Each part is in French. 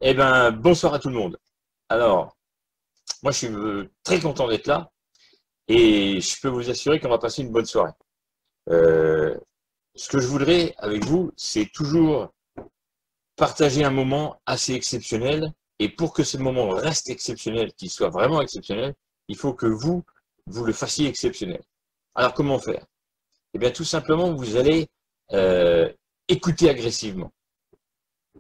Eh ben, bonsoir à tout le monde. Alors, moi, je suis très content d'être là et je peux vous assurer qu'on va passer une bonne soirée. Euh, Ce que je voudrais avec vous, c'est toujours partager un moment assez exceptionnel. Et pour que ce moment reste exceptionnel, qu'il soit vraiment exceptionnel, il faut que vous le fassiez exceptionnel. Alors, comment faire? Eh bien, tout simplement, vous allez écouter agressivement.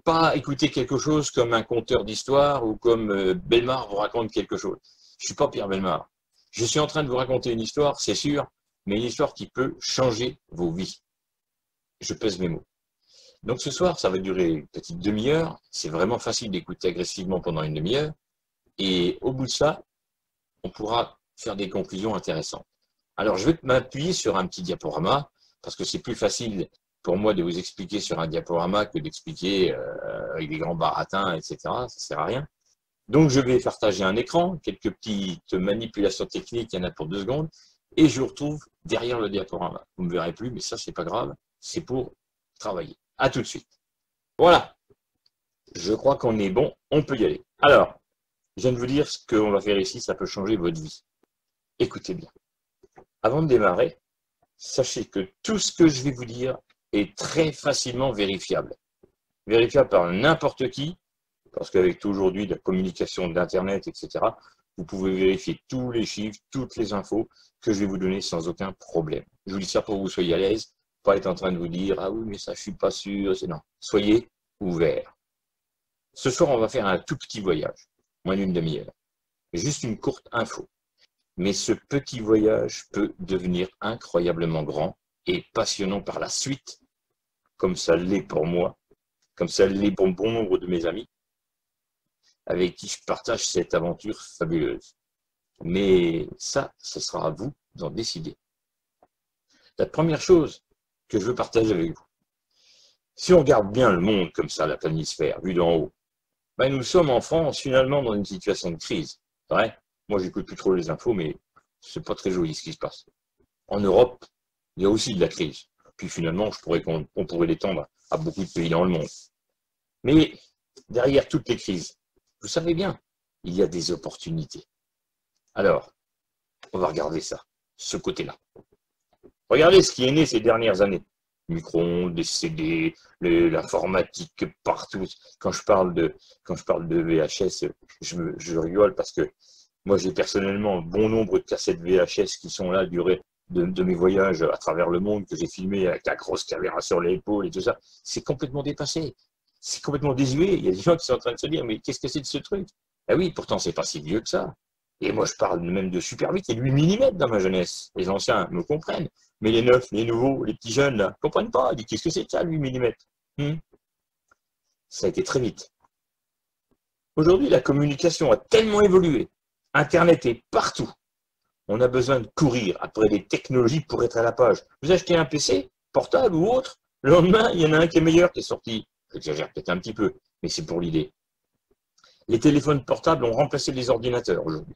Pas écouter quelque chose comme un conteur d'histoire ou comme Bellemare vous raconte quelque chose. Je suis pas Pierre Bellemare. Je suis en train de vous raconter une histoire, c'est sûr, mais une histoire qui peut changer vos vies. Je pèse mes mots. Donc ce soir, ça va durer une petite demi-heure. C'est vraiment facile d'écouter agressivement pendant une demi-heure. Et au bout de ça, on pourra faire des conclusions intéressantes. Alors je vais m'appuyer sur un petit diaporama, parce que c'est plus facile pour moi de vous expliquer sur un diaporama que d'expliquer avec des grands baratins, etc. Ça sert à rien. Donc je vais partager un écran, quelques petites manipulations techniques, il y en a pour 2 secondes, et je vous retrouve derrière le diaporama. Vous ne me verrez plus, mais ça c'est pas grave, c'est pour travailler. À tout de suite. Voilà, je crois qu'on est bon, on peut y aller. Alors, je viens de vous dire ce qu'on va faire ici, ça peut changer votre vie. Écoutez bien. Avant de démarrer, sachez que tout ce que je vais vous dire est très facilement vérifiable. Vérifiable par n'importe qui, parce qu'avec aujourd'hui la communication d'Internet, etc., vous pouvez vérifier tous les chiffres, toutes les infos que je vais vous donner sans aucun problème. Je vous dis ça pour que vous soyez à l'aise, pas être en train de vous dire « Ah oui, mais ça, je suis pas sûr. » Non, soyez ouverts. Ce soir, on va faire un tout petit voyage, moins d'une demi-heure. Juste une courte info. Mais ce petit voyage peut devenir incroyablement grand et passionnant par la suite, comme ça l'est pour moi, comme ça l'est pour bon nombre de mes amis, avec qui je partage cette aventure fabuleuse. Mais ça, ce sera à vous d'en décider. La première chose que je veux partager avec vous, si on regarde bien le monde comme ça, la planisphère, vue d'en haut, ben nous sommes en France finalement dans une situation de crise. C'est vrai, moi j'écoute plus trop les infos, mais c'est pas très joli ce qui se passe. En Europe, il y a aussi de la crise. Puis finalement, on pourrait l'étendre à beaucoup de pays dans le monde. Mais derrière toutes les crises, vous savez bien, il y a des opportunités. Alors, on va regarder ça, ce côté-là. Regardez ce qui est né ces dernières années. Micro-ondes, les CD, l'informatique partout. Quand je parle de VHS, je rigole parce que moi j'ai personnellement bon nombre de cassettes VHS qui sont là durée de mes voyages à travers le monde que j'ai filmé avec la grosse caméra sur l'épaule et tout ça. C'est complètement dépassé. C'est complètement désuet. Il y a des gens qui sont en train de se dire mais qu'est-ce que c'est de ce truc? Ah oui, pourtant c'est pas si vieux que ça. Et moi je parle même de super 8 et 8 mm dans ma jeunesse. Les anciens me comprennent. Mais les neufs, les nouveaux, les petits jeunes, là, ne comprennent pas. Ils disent, qu'est-ce que c'est que ça, 8 mm? Ça a été très vite. Aujourd'hui, la communication a tellement évolué. Internet est partout. On a besoin de courir après des technologies pour être à la page. Vous achetez un PC, portable ou autre, le lendemain, il y en a un qui est meilleur qui est sorti. J'exagère peut-être un petit peu, mais c'est pour l'idée. Les téléphones portables ont remplacé les ordinateurs aujourd'hui.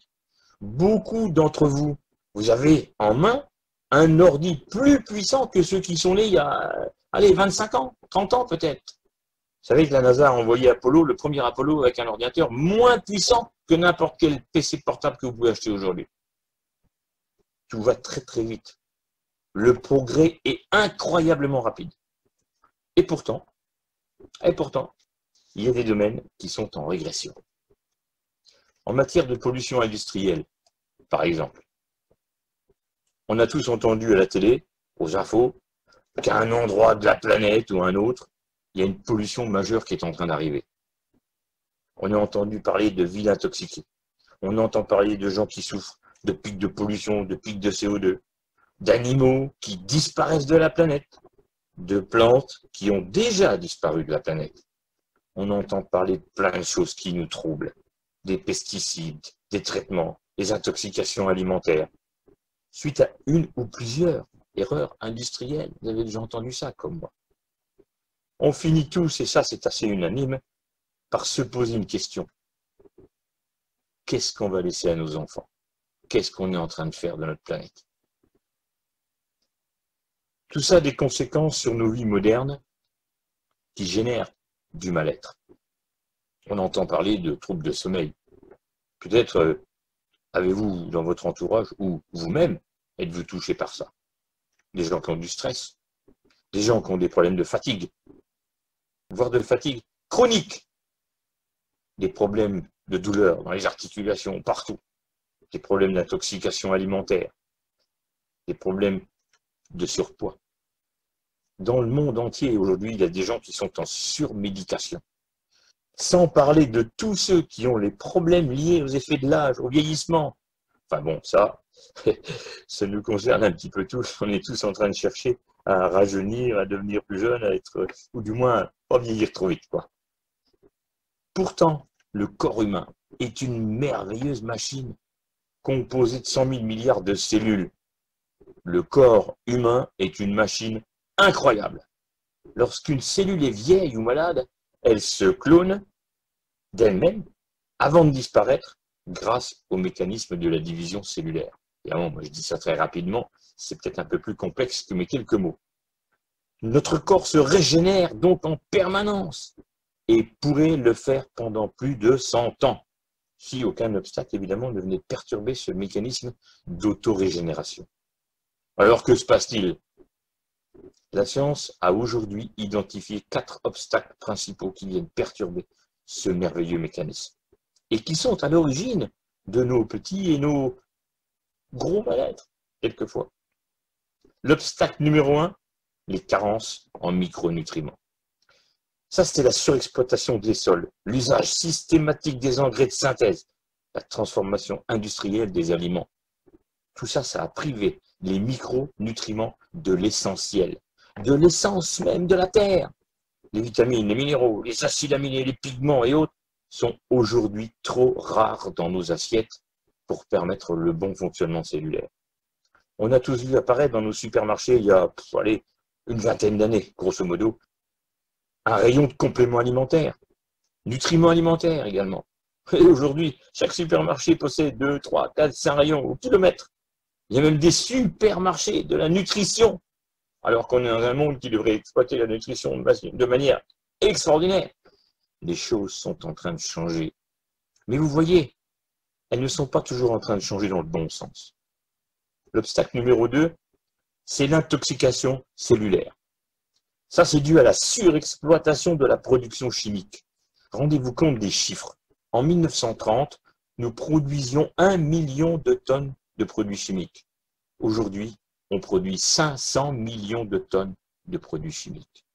Beaucoup d'entre vous, vous avez en main un ordi plus puissant que ceux qui sont nés il y a, allez, 25 ans, 30 ans peut-être. Vous savez que la NASA a envoyé Apollo, le premier Apollo avec un ordinateur moins puissant que n'importe quel PC portable que vous pouvez acheter aujourd'hui. Tout va très très vite. Le progrès est incroyablement rapide. Et pourtant, il y a des domaines qui sont en régression. En matière de pollution industrielle, par exemple, on a tous entendu à la télé, aux infos, qu'à un endroit de la planète ou un autre, il y a une pollution majeure qui est en train d'arriver. On a entendu parler de villes intoxiquées. On entend parler de gens qui souffrent de pics de pollution, de pics de CO2, d'animaux qui disparaissent de la planète, de plantes qui ont déjà disparu de la planète. On entend parler de plein de choses qui nous troublent. Des pesticides, des traitements, des intoxications alimentaires. Suite à une ou plusieurs erreurs industrielles. Vous avez déjà entendu ça comme moi. On finit tous, et ça c'est assez unanime, par se poser une question. Qu'est-ce qu'on va laisser à nos enfants? Qu'est-ce qu'on est en train de faire de notre planète? Tout ça a des conséquences sur nos vies modernes qui génèrent du mal-être. On entend parler de troubles de sommeil. Peut-être avez-vous dans votre entourage ou vous-même êtes-vous touché par ça? Des gens qui ont du stress, des gens qui ont des problèmes de fatigue, voire de fatigue chronique, des problèmes de douleur dans les articulations, partout, des problèmes d'intoxication alimentaire, des problèmes de surpoids. Dans le monde entier, aujourd'hui, il y a des gens qui sont en surmédication. Sans parler de tous ceux qui ont les problèmes liés aux effets de l'âge, au vieillissement. Enfin bon, ça nous concerne un petit peu tous. On est tous en train de chercher à rajeunir, à devenir plus jeune, à être, ou du moins, pas vieillir trop vite, quoi. Pourtant, le corps humain est une merveilleuse machine composée de 100 000 milliards de cellules. Le corps humain est une machine incroyable. Lorsqu'une cellule est vieille ou malade, elle se clone d'elle-même avant de disparaître grâce au mécanisme de la division cellulaire. Évidemment, moi je dis ça très rapidement, c'est peut-être un peu plus complexe que mes quelques mots. Notre corps se régénère donc en permanence et pourrait le faire pendant plus de 100 ans, si aucun obstacle évidemment ne venait perturber ce mécanisme d'autorégénération. Alors que se passe-t-il? La science a aujourd'hui identifié 4 obstacles principaux qui viennent perturber ce merveilleux mécanisme et qui sont à l'origine de nos petits et nos gros mal-être, quelquefois. L'obstacle numéro 1, les carences en micronutriments. Ça, c'était la surexploitation des sols, l'usage systématique des engrais de synthèse, la transformation industrielle des aliments. Tout ça, ça a privé les micronutriments de l'essentiel, de l'essence même de la terre. Les vitamines, les minéraux, les acides aminés, les pigments et autres sont aujourd'hui trop rares dans nos assiettes pour permettre le bon fonctionnement cellulaire. On a tous vu apparaître dans nos supermarchés il y a une vingtaine d'années, grosso modo, un rayon de compléments alimentaires, nutriments alimentaires également. Et aujourd'hui, chaque supermarché possède 2, 3, 4, 5 rayons au kilomètre. Il y a même des supermarchés de la nutrition, alors qu'on est dans un monde qui devrait exploiter la nutrition de manière extraordinaire. Les choses sont en train de changer. Mais vous voyez, elles ne sont pas toujours en train de changer dans le bon sens. L'obstacle numéro 2, c'est l'intoxication cellulaire. Ça, c'est dû à la surexploitation de la production chimique. Rendez-vous compte des chiffres. En 1930, nous produisions 1 million de tonnes de produits chimiques. Aujourd'hui, on produit 500 millions de tonnes de produits chimiques.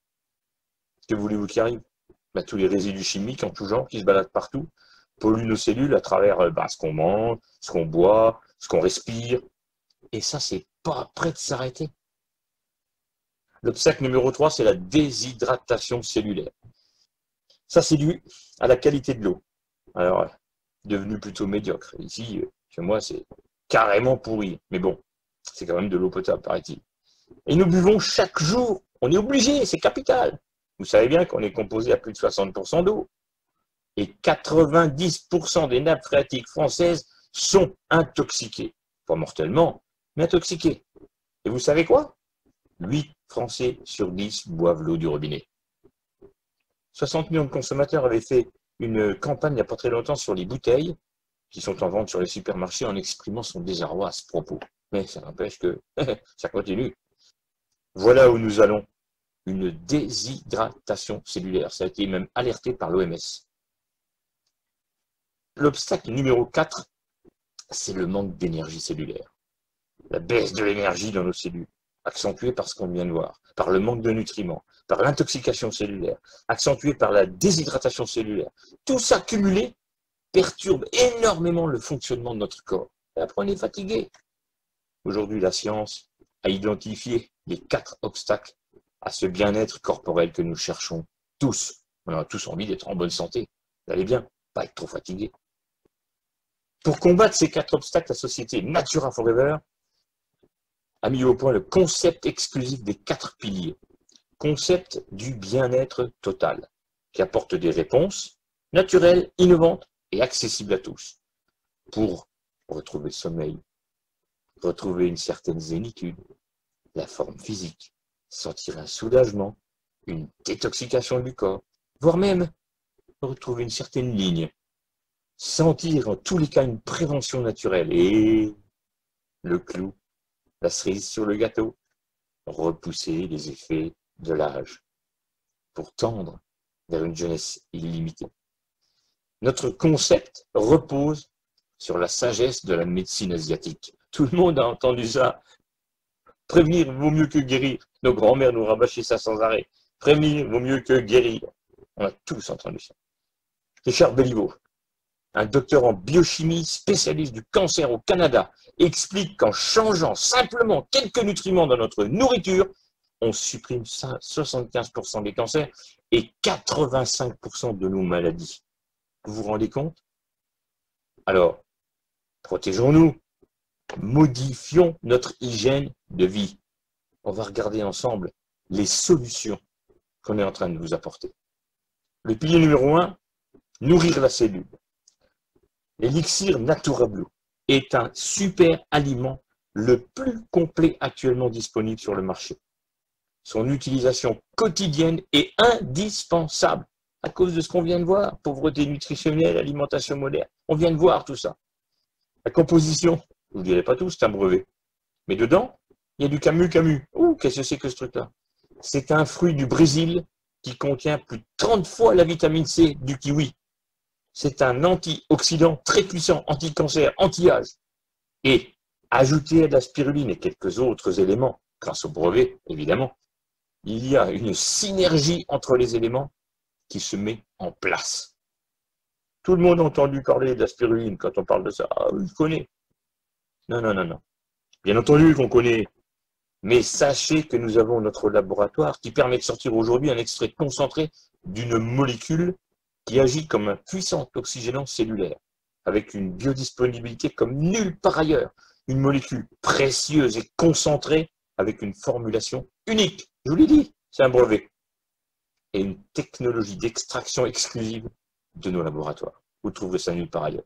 Que voulez-vous qu'il arrive? Tous les résidus chimiques en tout genre qui se baladent partout polluent nos cellules à travers ce qu'on mange, ce qu'on boit, ce qu'on respire. Et ça, c'est pas prêt de s'arrêter. L'obstacle numéro 3, c'est la déshydratation cellulaire. Ça, c'est dû à la qualité de l'eau. Alors, devenu plutôt médiocre. Ici, chez moi, c'est carrément pourri. Mais bon, c'est quand même de l'eau potable, paraît-il. Et nous buvons chaque jour. On est obligé, c'est capital. Vous savez bien qu'on est composé à plus de 60% d'eau. Et 90% des nappes phréatiques françaises sont intoxiquées. Pas mortellement, mais intoxiquées. Et vous savez quoi? 8 Français sur 10 boivent l'eau du robinet. 60 millions de consommateurs avaient fait une campagne il n'y a pas très longtemps sur les bouteilles qui sont en vente sur les supermarchés en exprimant son désarroi à ce propos. Mais ça n'empêche que ça continue. Voilà où nous allons. Une déshydratation cellulaire. Ça a été même alerté par l'OMS. L'obstacle numéro 4, c'est le manque d'énergie cellulaire. La baisse de l'énergie dans nos cellules, accentuée par ce qu'on vient de voir, par le manque de nutriments, par l'intoxication cellulaire, accentuée par la déshydratation cellulaire. Tout ça cumulé perturbe énormément le fonctionnement de notre corps. Et après, on est fatigué. Aujourd'hui, la science a identifié les 4 obstacles à ce bien-être corporel que nous cherchons tous. On a tous envie d'être en bonne santé, d'aller bien, pas être trop fatigué. Pour combattre ces 4 obstacles, la société Natura Forever a mis au point le concept exclusif des 4 piliers. Concept du bien-être total, qui apporte des réponses naturelles, innovantes et accessibles à tous. Pour retrouver le sommeil, retrouver une certaine zénitude, la forme physique, sentir un soulagement, une détoxication du corps, voire même retrouver une certaine ligne, sentir en tous les cas une prévention naturelle et le clou, la cerise sur le gâteau, repousser les effets de l'âge pour tendre vers une jeunesse illimitée. Notre concept repose sur la sagesse de la médecine asiatique. Tout le monde a entendu ça. Prévenir vaut mieux que guérir. Nos grands-mères nous rabâchaient ça sans arrêt. Prévenir vaut mieux que guérir. On a tous entendu ça. Richard Béliveau, un docteur en biochimie spécialiste du cancer au Canada, explique qu'en changeant simplement quelques nutriments dans notre nourriture, on supprime 75% des cancers et 85% de nos maladies. Vous vous rendez compte? Alors, protégeons-nous, modifions notre hygiène de vie. On va regarder ensemble les solutions qu'on est en train de vous apporter. Le pilier numéro 1, nourrir la cellule. L'élixir NaturaBlue est un super aliment le plus complet actuellement disponible sur le marché. Son utilisation quotidienne est indispensable à cause de ce qu'on vient de voir, pauvreté nutritionnelle, alimentation moderne. On vient de voir tout ça. La composition, je ne vous dirai pas tout, c'est un brevet. Mais dedans, il y a du camu. Ouh, qu'est-ce que c'est que ce truc-là? C'est un fruit du Brésil qui contient plus de 30 fois la vitamine C du kiwi. C'est un antioxydant très puissant, anti-cancer, anti-âge. Et ajouté à de la spiruline et quelques autres éléments, grâce au brevet, évidemment, il y a une synergie entre les éléments qui se met en place. Tout le monde a entendu parler de la spiruline quand on parle de ça. Ah, je connais. Non. Bien entendu qu'on connaît. Mais sachez que nous avons notre laboratoire qui permet de sortir aujourd'hui un extrait concentré d'une molécule qui agit comme un puissant oxygénant cellulaire, avec une biodisponibilité comme nulle part ailleurs. Une molécule précieuse et concentrée avec une formulation unique. Je vous l'ai dit, c'est un brevet. Et une technologie d'extraction exclusive de nos laboratoires. Vous trouverez ça nulle part ailleurs.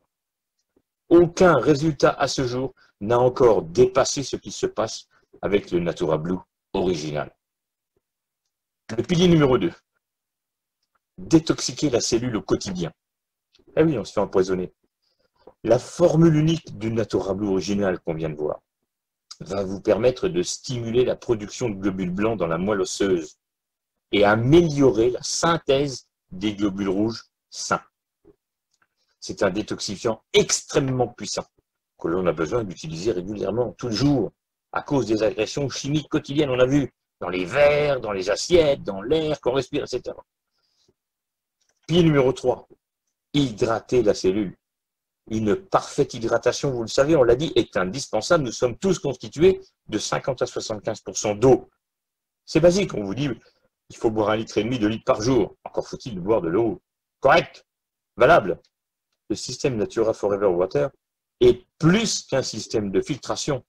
Aucun résultat à ce jour n'a encore dépassé ce qui se passe avec le NaturaBlue original. Le pilier numéro 2. Détoxiquer la cellule au quotidien. Eh oui, on se fait empoisonner. La formule unique du NaturaBlue original qu'on vient de voir va vous permettre de stimuler la production de globules blancs dans la moelle osseuse et améliorer la synthèse des globules rouges sains. C'est un détoxifiant extrêmement puissant que l'on a besoin d'utiliser régulièrement, tous les jours, à cause des agressions chimiques quotidiennes. On a vu dans les verres, dans les assiettes, dans l'air qu'on respire, etc. Pilier numéro 3, hydrater la cellule. Une parfaite hydratation, vous le savez, on l'a dit, est indispensable. Nous sommes tous constitués de 50 à 75% d'eau. C'est basique, on vous dit, il faut boire 1,5 litre de litre par jour. Encore faut-il boire de l'eau correcte, valable. Le système Natura Forever Water est plus qu'un système de filtration.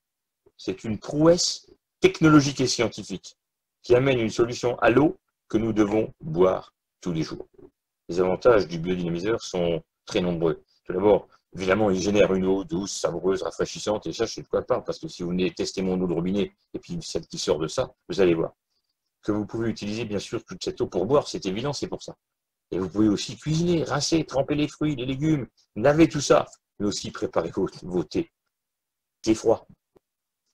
C'est une prouesse technologique et scientifique qui amène une solution à l'eau que nous devons boire tous les jours. Les avantages du biodynamiseur sont très nombreux. Tout d'abord, évidemment, il génère une eau douce, savoureuse, rafraîchissante, et ça, je sais de quoi je parle, parce que si vous venez tester mon eau de robinet, et puis celle qui sort de ça, vous allez voir que vous pouvez utiliser, bien sûr, toute cette eau pour boire, c'est évident, c'est pour ça. Et vous pouvez aussi cuisiner, rincer, tremper les fruits, les légumes, laver tout ça, mais aussi préparer vos thés. Thé froid.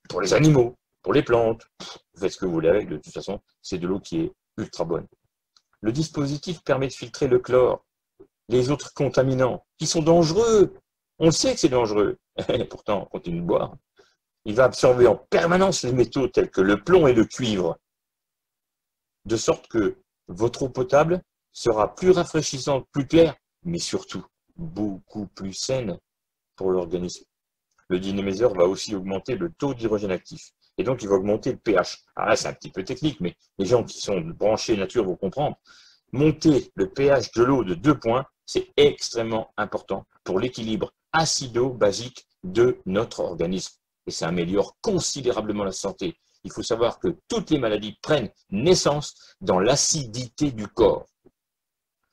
Pour les animaux, pour les plantes, vous faites ce que vous voulez avec, de toute façon, c'est de l'eau qui est ultra bonne. Le dispositif permet de filtrer le chlore, les autres contaminants, qui sont dangereux. On le sait que c'est dangereux. Pourtant, on continue de boire. Il va absorber en permanence les métaux tels que le plomb et le cuivre, de sorte que votre eau potable sera plus rafraîchissante, plus claire, mais surtout beaucoup plus saine pour l'organisme. Le dynamiseur va aussi augmenter le taux d'hydrogène actif. Et donc, il va augmenter le pH. Alors là, c'est un petit peu technique, mais les gens qui sont branchés nature vont comprendre. Monter le pH de l'eau de 2 points, c'est extrêmement important pour l'équilibre acido-basique de notre organisme. Et ça améliore considérablement la santé. Il faut savoir que toutes les maladies prennent naissance dans l'acidité du corps.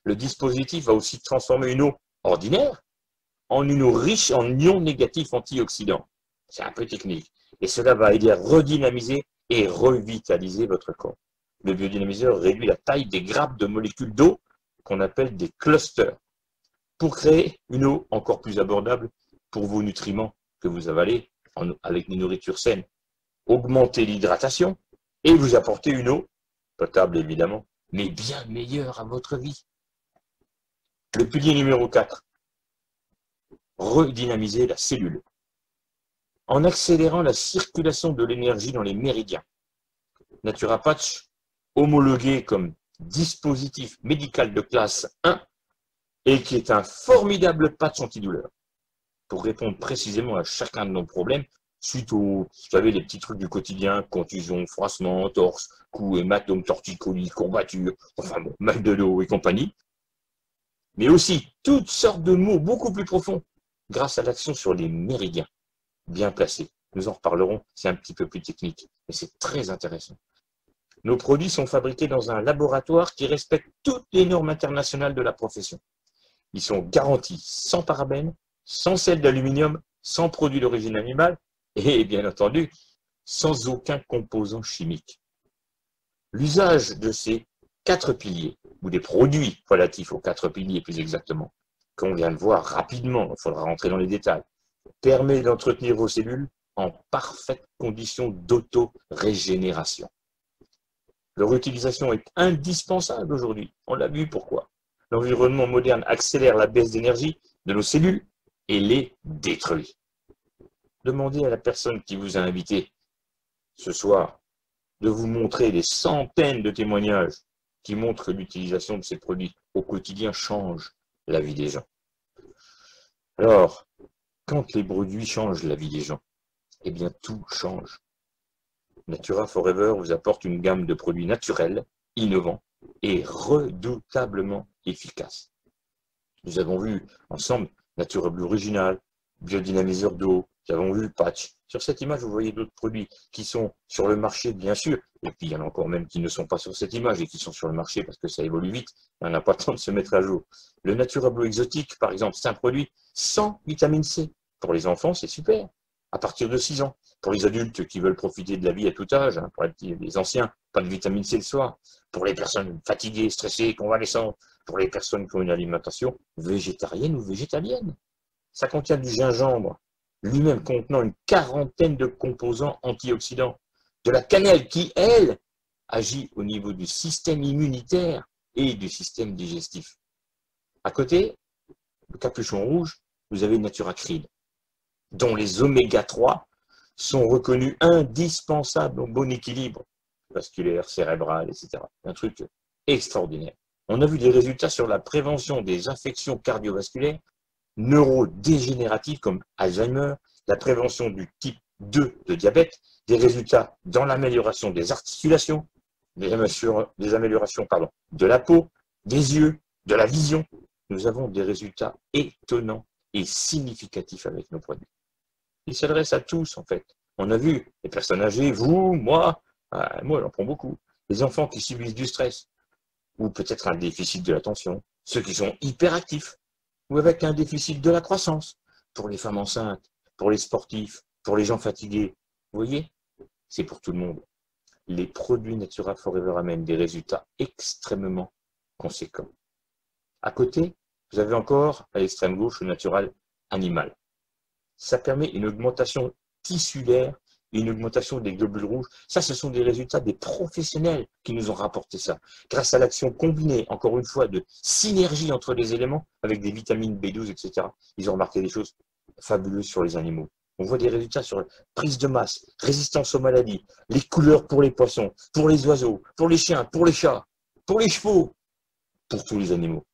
Le dispositif va aussi transformer une eau ordinaire en une eau riche en ions négatifs antioxydants. C'est un peu technique. Et cela va aider à redynamiser et revitaliser votre corps. Le biodynamiseur réduit la taille des grappes de molécules d'eau qu'on appelle des clusters pour créer une eau encore plus abordable pour vos nutriments que vous avalez avec une nourriture saine. Augmenter l'hydratation et vous apporter une eau, potable évidemment, mais bien meilleure à votre vie. Le pilier numéro 4, redynamiser la cellule. En accélérant la circulation de l'énergie dans les méridiens. NaturaPatch, homologué comme dispositif médical de classe 1 et qui est un formidable patch antidouleur pour répondre précisément à chacun de nos problèmes suite aux, vous savez, les petits trucs du quotidien, contusion, froissement, torse, cou, hématome, torticolis, courbature, enfin bon, mal de dos et compagnie. Mais aussi toutes sortes de maux beaucoup plus profonds grâce à l'action sur les méridiens bien placés. Nous en reparlerons, c'est un petit peu plus technique, mais c'est très intéressant. Nos produits sont fabriqués dans un laboratoire qui respecte toutes les normes internationales de la profession. Ils sont garantis sans parabènes, sans sel d'aluminium, sans produits d'origine animale et bien entendu sans aucun composant chimique. L'usage de ces 4 piliers, ou des produits relatifs aux 4 piliers plus exactement, qu'on vient de voir rapidement, il faudra rentrer dans les détails, permet d'entretenir vos cellules en parfaite condition d'auto-régénération. Leur utilisation est indispensable aujourd'hui. On l'a vu pourquoi. L'environnement moderne accélère la baisse d'énergie de nos cellules et les détruit. Demandez à la personne qui vous a invité ce soir de vous montrer des centaines de témoignages qui montrent que l'utilisation de ces produits au quotidien change la vie des gens. Alors, quand les produits changent la vie des gens, eh bien tout change. Natura Forever vous apporte une gamme de produits naturels, innovants et redoutablement efficaces. Nous avons vu ensemble Natura Blue Original, biodynamiseur d'eau, nous avons vu le patch. Sur cette image, vous voyez d'autres produits qui sont sur le marché, bien sûr, et puis il y en a encore même qui ne sont pas sur cette image et qui sont sur le marché parce que ça évolue vite, on n'a pas le temps de se mettre à jour. Le Natura Blue Exotique, par exemple, c'est un produit sans vitamine C. Pour les enfants, c'est super, à partir de 6 ans. Pour les adultes qui veulent profiter de la vie à tout âge, hein, pour les anciens, pas de vitamine C le soir. Pour les personnes fatiguées, stressées, convalescentes, pour les personnes qui ont une alimentation végétarienne ou végétalienne. Ça contient du gingembre, lui-même contenant une quarantaine de composants antioxydants. De la cannelle qui, elle, agit au niveau du système immunitaire et du système digestif. À côté, le capuchon rouge, vous avez Naturacril, dont les oméga 3 sont reconnus indispensables au bon équilibre vasculaire, cérébral, etc. Un truc extraordinaire. On a vu des résultats sur la prévention des infections cardiovasculaires, neurodégénératives comme Alzheimer, la prévention du type 2 de diabète, des résultats dans l'amélioration des articulations, des améliorations de la peau, des yeux, de la vision. Nous avons des résultats étonnants et significatifs avec nos produits. Il s'adresse à tous, en fait. On a vu les personnes âgées, vous, moi j'en prends beaucoup. Les enfants qui subissent du stress, ou peut-être un déficit de l'attention, ceux qui sont hyperactifs, ou avec un déficit de la croissance, pour les femmes enceintes, pour les sportifs, pour les gens fatigués. Vous voyez, c'est pour tout le monde. Les produits Natura Forever amènent des résultats extrêmement conséquents. À côté, vous avez encore, à l'extrême gauche, le Natural Animal. Ça permet une augmentation tissulaire et une augmentation des globules rouges. Ça, ce sont des résultats des professionnels qui nous ont rapporté ça. Grâce à l'action combinée, encore une fois, de synergie entre les éléments, avec des vitamines B12, etc. Ils ont remarqué des choses fabuleuses sur les animaux. On voit des résultats sur la prise de masse, résistance aux maladies, les couleurs pour les poissons, pour les oiseaux, pour les chiens, pour les chats, pour les chevaux, pour tous les animaux.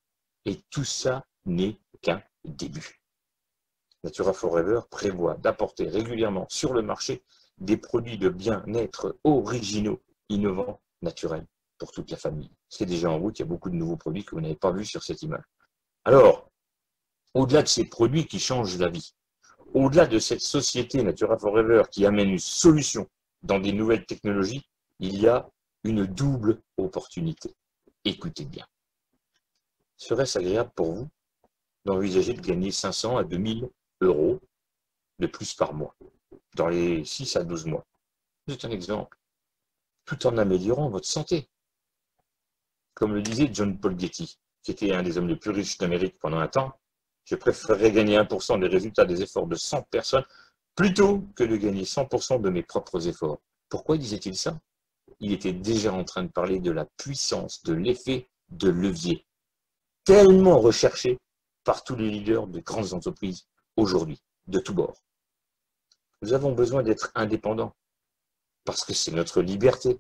Et tout ça n'est qu'un début. Natura Forever prévoit d'apporter régulièrement sur le marché des produits de bien-être originaux, innovants, naturels, pour toute la famille. C'est déjà en route, il y a beaucoup de nouveaux produits que vous n'avez pas vus sur cette image. Alors, au-delà de ces produits qui changent la vie, au-delà de cette société Natura Forever qui amène une solution dans des nouvelles technologies, il y a une double opportunité. Écoutez bien. Serait-ce agréable pour vous d'envisager de gagner 500 à 2000 € de plus par mois, dans les 6 à 12 mois. C'est un exemple, tout en améliorant votre santé. Comme le disait John Paul Getty, qui était un des hommes les plus riches d'Amérique pendant un temps, je préférerais gagner 1% des résultats des efforts de 100 personnes plutôt que de gagner 100% de mes propres efforts. Pourquoi disait-il ça? Il était déjà en train de parler de la puissance, de l'effet de levier, tellement recherché par tous les leaders de grandes entreprises aujourd'hui, de tous bords. Nous avons besoin d'être indépendants, parce que c'est notre liberté,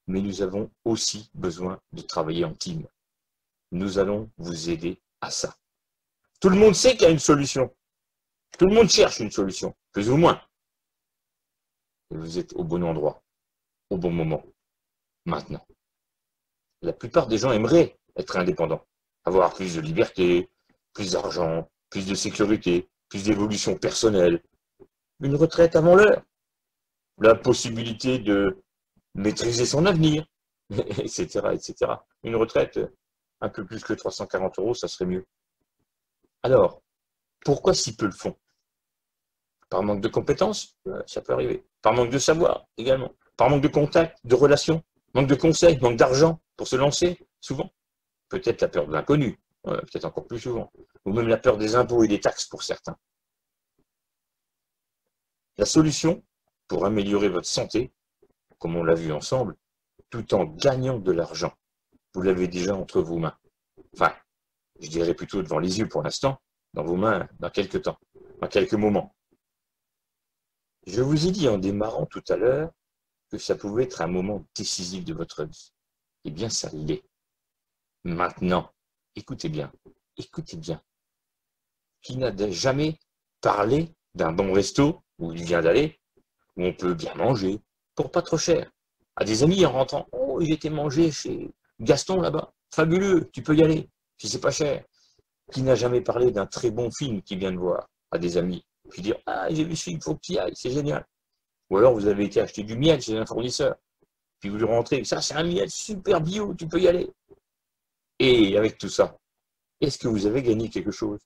mais nous avons aussi besoin de travailler en team. Nous allons vous aider à ça. Tout le monde sait qu'il y a une solution. Tout le monde cherche une solution, plus ou moins. Et vous êtes au bon endroit, au bon moment, maintenant. La plupart des gens aimeraient être indépendants, avoir plus de liberté, plus d'argent, plus de sécurité, plus d'évolution personnelle, une retraite avant l'heure, la possibilité de maîtriser son avenir, etc., etc. Une retraite, un peu plus que 340 €, ça serait mieux. Alors, pourquoi si peu le font? Par manque de compétences, ça peut arriver. Par manque de savoir, également. Par manque de contacts, de relations, manque de conseils, manque d'argent pour se lancer, souvent. Peut-être la peur de l'inconnu, peut-être encore plus souvent. Ou même la peur des impôts et des taxes pour certains. La solution pour améliorer votre santé, comme on l'a vu ensemble, tout en gagnant de l'argent, vous l'avez déjà entre vos mains. Enfin, je dirais plutôt devant les yeux pour l'instant, dans vos mains dans quelques temps, dans quelques moments. Je vous ai dit en démarrant tout à l'heure que ça pouvait être un moment décisif de votre vie. Eh bien, ça l'est. Maintenant, écoutez bien, qui n'a jamais parlé d'un bon resto où il vient d'aller, où on peut bien manger, pour pas trop cher. À des amis en rentrant, oh, j'ai été manger chez Gaston là-bas, fabuleux, tu peux y aller, puis c'est pas cher. Qui n'a jamais parlé d'un très bon film qu'il vient de voir à des amis, puis dire, ah, j'ai vu ce film, il faut que tu y ailles, c'est génial. Ou alors vous avez été acheter du miel chez un fournisseur, puis vous lui rentrez, ça c'est un miel super bio, tu peux y aller. Et avec tout ça, est-ce que vous avez gagné quelque chose?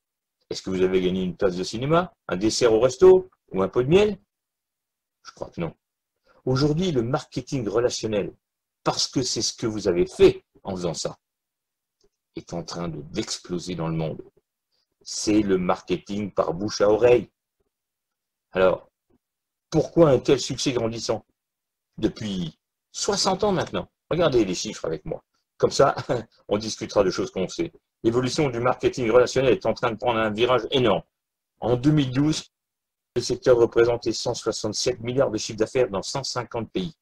Est-ce que vous avez gagné une place de cinéma, un dessert au resto ou un pot de miel? Je crois que non. Aujourd'hui, le marketing relationnel, parce que c'est ce que vous avez fait en faisant ça, est en train d'exploser dans le monde. C'est le marketing par bouche à oreille. Alors, pourquoi un tel succès grandissant? Depuis 60 ans maintenant. Regardez les chiffres avec moi. Comme ça, on discutera de choses qu'on sait. L'évolution du marketing relationnel est en train de prendre un virage énorme. En 2012, le secteur représentait 167 milliards de chiffre d'affaires dans 150 pays.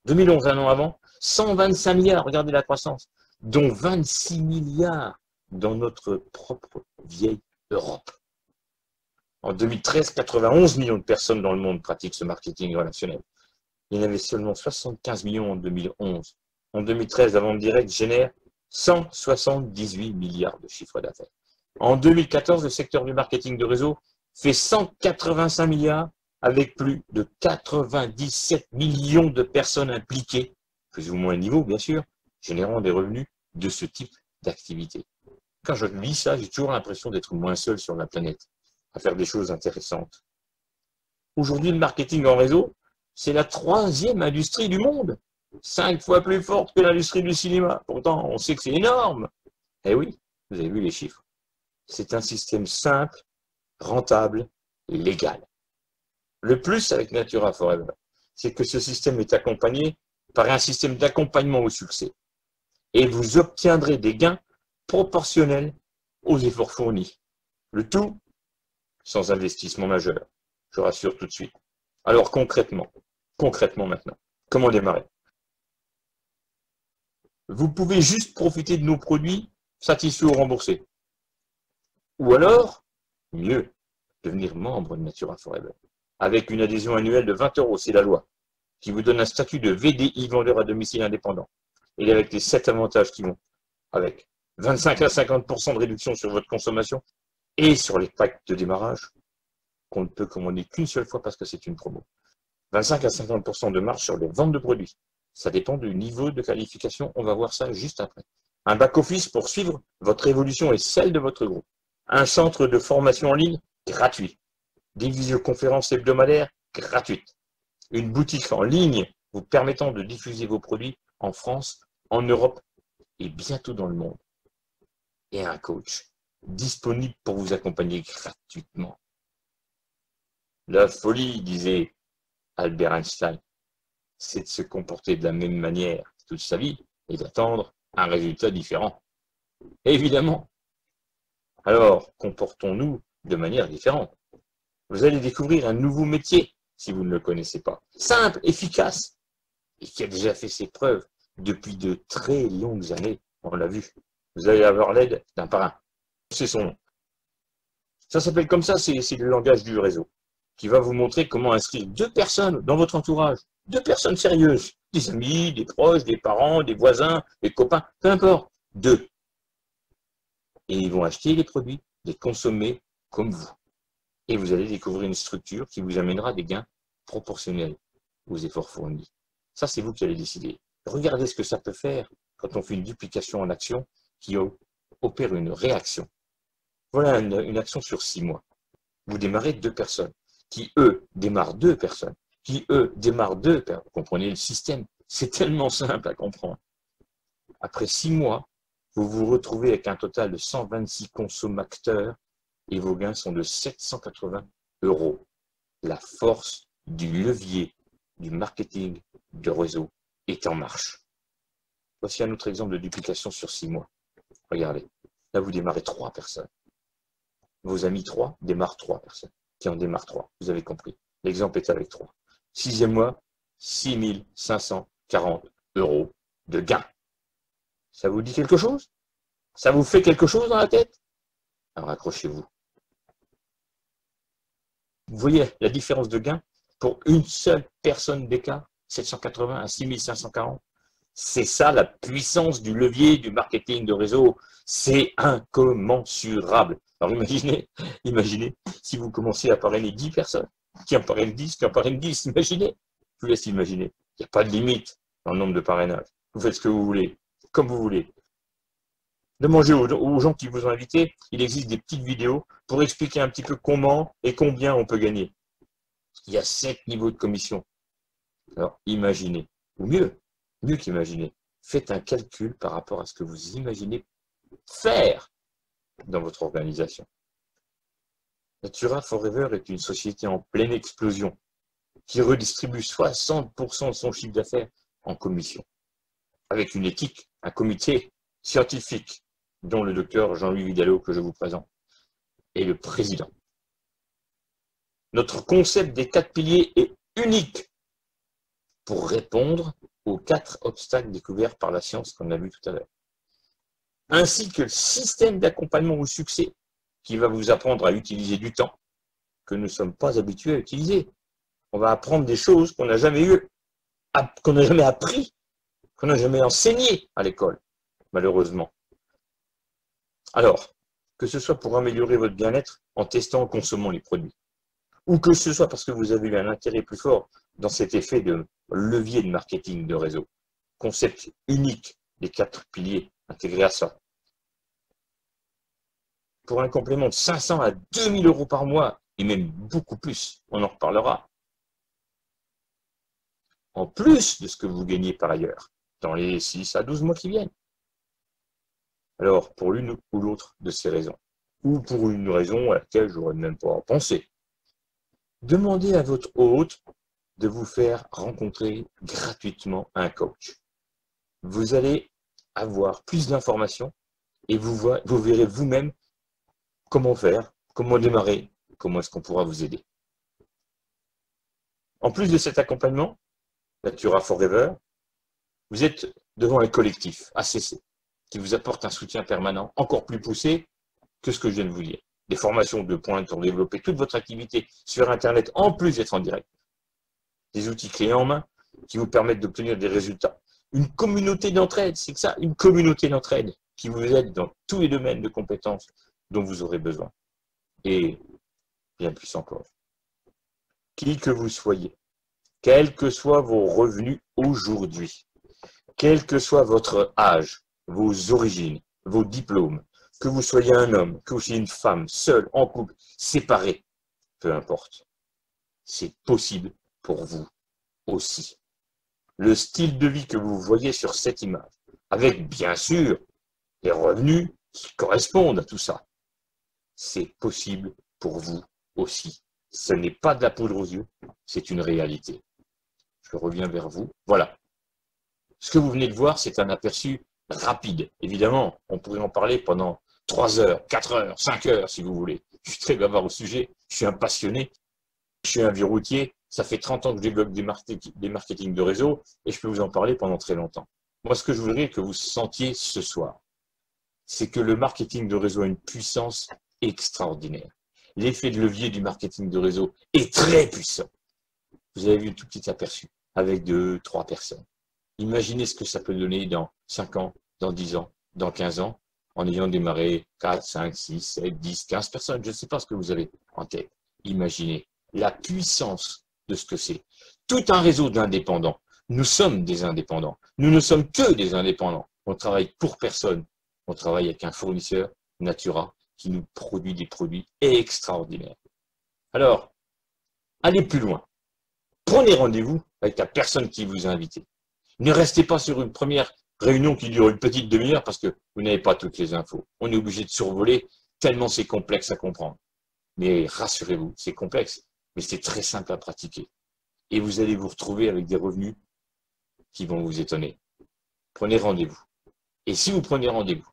2011, un an avant, 125 milliards, regardez la croissance, dont 26 milliards dans notre propre vieille Europe. En 2013, 91 millions de personnes dans le monde pratiquent ce marketing relationnel. Il y en avait seulement 75 millions en 2011. En 2013, la vente directe génère 178 milliards de chiffre d'affaires. En 2014, le secteur du marketing de réseau fait 185 milliards avec plus de 97 millions de personnes impliquées, plus ou moins niveau bien sûr, générant des revenus de ce type d'activité. Quand je lis ça, j'ai toujours l'impression d'être moins seul sur la planète, à faire des choses intéressantes. Aujourd'hui, le marketing en réseau, c'est la 3e industrie du monde, 5 fois plus forte que l'industrie du cinéma. Pourtant, on sait que c'est énorme. Eh oui, vous avez vu les chiffres. C'est un système simple, rentable et légal. Le plus avec Natura Forever, c'est que ce système est accompagné par un système d'accompagnement au succès. Et vous obtiendrez des gains proportionnels aux efforts fournis. Le tout sans investissement majeur. Je rassure tout de suite. Alors concrètement maintenant, comment démarrer? Vous pouvez juste profiter de nos produits satisfaits ou remboursés. Ou alors, mieux, devenir membre de Natura Forever. Avec une adhésion annuelle de 20 €, c'est la loi, qui vous donne un statut de VDI, vendeur à domicile indépendant. Et avec les 7 avantages qui vont avec 25 à 50% de réduction sur votre consommation et sur les packs de démarrage, qu'on ne peut commander qu'une seule fois parce que c'est une promo. 25 à 50% de marge sur les ventes de produits. Ça dépend du niveau de qualification, on va voir ça juste après. Un back-office pour suivre votre évolution et celle de votre groupe. Un centre de formation en ligne gratuit. Des visioconférences hebdomadaires gratuites. Une boutique en ligne vous permettant de diffuser vos produits en France, en Europe et bientôt dans le monde. et un coach disponible pour vous accompagner gratuitement. La folie, disait Albert Einstein, c'est de se comporter de la même manière toute sa vie et d'attendre un résultat différent. Évidemment. Alors, comportons-nous de manière différente. Vous allez découvrir un nouveau métier si vous ne le connaissez pas. Simple, efficace, et qui a déjà fait ses preuves depuis de très longues années. On l'a vu. Vous allez avoir l'aide d'un parrain. C'est son nom. Ça s'appelle comme ça, c'est le langage du réseau, qui va vous montrer comment inscrire 2 personnes dans votre entourage. 2 personnes sérieuses. Des amis, des proches, des parents, des voisins, des copains, peu importe. 2. Et ils vont acheter les produits, les consommer comme vous. Et vous allez découvrir une structure qui vous amènera des gains proportionnels aux efforts fournis. Ça, c'est vous qui allez décider. Regardez ce que ça peut faire quand on fait une duplication en action qui opère une réaction. Voilà une action sur 6 mois. Vous démarrez 2 personnes, qui eux démarrent 2 personnes, qui eux démarrent 2 personnes. Vous comprenez le système? C'est tellement simple à comprendre. Après 6 mois, vous vous retrouvez avec un total de 126 consommateurs et vos gains sont de 780 €. La force du levier du marketing de réseau est en marche. Voici un autre exemple de duplication sur 6 mois. Regardez, là vous démarrez 3 personnes. Vos amis 3 démarrent 3 personnes, qui en démarrent 3. Vous avez compris. L'exemple est avec 3. 6e mois, 6 540 € de gains. Ça vous dit quelque chose? Ça vous fait quelque chose dans la tête? Alors accrochez-vous. Vous voyez la différence de gain pour une seule personne d'écart, 780 à 6540. C'est ça la puissance du levier du marketing de réseau. C'est incommensurable. Alors imaginez si vous commencez à parrainer 10 personnes, qui en parrainent 10, qui en parrainent 10, imaginez. Je vous laisse imaginer. Il n'y a pas de limite dans le nombre de parrainages. Vous faites ce que vous voulez, comme vous voulez. Demandez aux gens qui vous ont invité, il existe des petites vidéos pour expliquer un petit peu comment et combien on peut gagner. Il y a 7 niveaux de commission. Alors imaginez, ou mieux qu'imaginer, faites un calcul par rapport à ce que vous imaginez faire dans votre organisation. Natura Forever est une société en pleine explosion qui redistribue 60% de son chiffre d'affaires en commission, avec une éthique, un comité scientifique dont le docteur Jean-Louis Vidalot, que je vous présente, est le président. Notre concept des 4 piliers est unique pour répondre aux 4 obstacles découverts par la science qu'on a vu tout à l'heure, ainsi que le système d'accompagnement au succès qui va vous apprendre à utiliser du temps que nous ne sommes pas habitués à utiliser. On va apprendre des choses qu'on n'a jamais eues, qu'on n'a jamais appris, qu'on n'a jamais enseigné à l'école, malheureusement. Alors, que ce soit pour améliorer votre bien-être en testant, en consommant les produits, ou que ce soit parce que vous avez eu un intérêt plus fort dans cet effet de levier de marketing de réseau, concept unique des 4 piliers intégrés à ça. Pour un complément de 500 à 2000 € par mois, et même beaucoup plus, on en reparlera, en plus de ce que vous gagnez par ailleurs, dans les 6 à 12 mois qui viennent. Alors, pour l'une ou l'autre de ces raisons, ou pour une raison à laquelle je n'aurais même pas pensé, demandez à votre hôte de vous faire rencontrer gratuitement un coach. Vous allez avoir plus d'informations et vous verrez vous-même comment faire, comment démarrer, comment est-ce qu'on pourra vous aider. En plus de cet accompagnement, Natura Forever, vous êtes devant un collectif, ACC, qui vous apporte un soutien permanent encore plus poussé que ce que je viens de vous dire. Des formations de pointe pour développer toute votre activité sur Internet, en plus d'être en direct. Des outils clés en main qui vous permettent d'obtenir des résultats. Une communauté d'entraide, c'est que ça, une communauté d'entraide qui vous aide dans tous les domaines de compétences dont vous aurez besoin. Et bien plus encore. Qui que vous soyez, quels que soient vos revenus aujourd'hui, quel que soit votre âge, vos origines, vos diplômes, que vous soyez un homme, que vous soyez une femme, seul, en couple, séparé, peu importe. C'est possible pour vous aussi. Le style de vie que vous voyez sur cette image, avec bien sûr les revenus qui correspondent à tout ça. C'est possible pour vous aussi. Ce n'est pas de la poudre aux yeux, c'est une réalité. Je reviens vers vous. Voilà. Ce que vous venez de voir, c'est un aperçu rapide. Évidemment, on pourrait en parler pendant 3 heures, 4 heures, 5 heures, si vous voulez. Je suis très bavard au sujet, je suis un passionné, je suis un vieux routier, ça fait 30 ans que je développe des marketing de réseau, et je peux vous en parler pendant très longtemps. Moi, ce que je voudrais que vous sentiez ce soir, c'est que le marketing de réseau a une puissance extraordinaire. L'effet de levier du marketing de réseau est très puissant. Vous avez vu un tout petit aperçu avec 2, 3 personnes. Imaginez ce que ça peut donner dans 5 ans, dans 10 ans, dans 15 ans, en ayant démarré 4, 5, 6, 7, 10, 15 personnes. Je ne sais pas ce que vous avez en tête. Imaginez la puissance de ce que c'est. Tout un réseau d'indépendants. Nous sommes des indépendants. Nous ne sommes que des indépendants. On travaille pour personne. On travaille avec un fournisseur, Natura, qui nous produit des produits extraordinaires. Alors, allez plus loin. Prenez rendez-vous avec la personne qui vous a invité. Ne restez pas sur une première réunion qui dure une petite demi-heure parce que vous n'avez pas toutes les infos. On est obligé de survoler tellement c'est complexe à comprendre. Mais rassurez-vous, c'est complexe, mais c'est très simple à pratiquer. Et vous allez vous retrouver avec des revenus qui vont vous étonner. Prenez rendez-vous. Et si vous prenez rendez-vous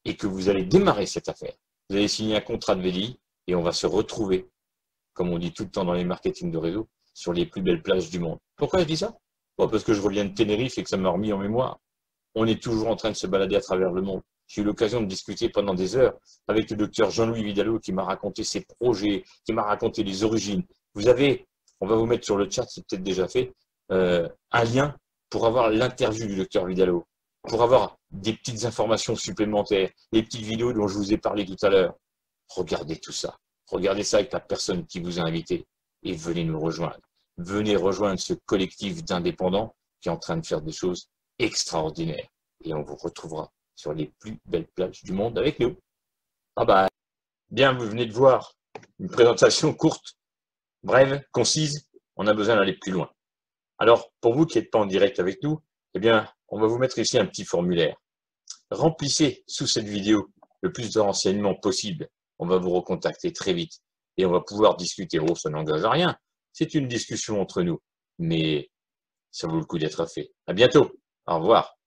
et que vous allez démarrer cette affaire, vous allez signer un contrat de VDI et on va se retrouver, comme on dit tout le temps dans les marketing de réseau, sur les plus belles plages du monde. Pourquoi je dis ça? Bon, parce que je reviens de Tenerife et que ça m'a remis en mémoire. On est toujours en train de se balader à travers le monde. J'ai eu l'occasion de discuter pendant des heures avec le docteur Jean-Louis Vidalot qui m'a raconté ses projets, qui m'a raconté les origines. Vous avez, on va vous mettre sur le chat, c'est peut-être déjà fait, un lien pour avoir l'interview du docteur Vidalot, pour avoir des petites informations supplémentaires, les petites vidéos dont je vous ai parlé tout à l'heure. Regardez tout ça. Regardez ça avec la personne qui vous a invité et venez nous rejoindre. Venez rejoindre ce collectif d'indépendants qui est en train de faire des choses extraordinaires. Et on vous retrouvera sur les plus belles plages du monde avec nous. Bye bye. Bien, vous venez de voir une présentation courte, brève, concise. On a besoin d'aller plus loin. Alors, pour vous qui n'êtes pas en direct avec nous, eh bien, on va vous mettre ici un petit formulaire. Remplissez sous cette vidéo le plus de renseignements possible. On va vous recontacter très vite et on va pouvoir discuter. Oh, ça n'engage à rien. C'est une discussion entre nous, mais ça vaut le coup d'être fait. À bientôt. Au revoir.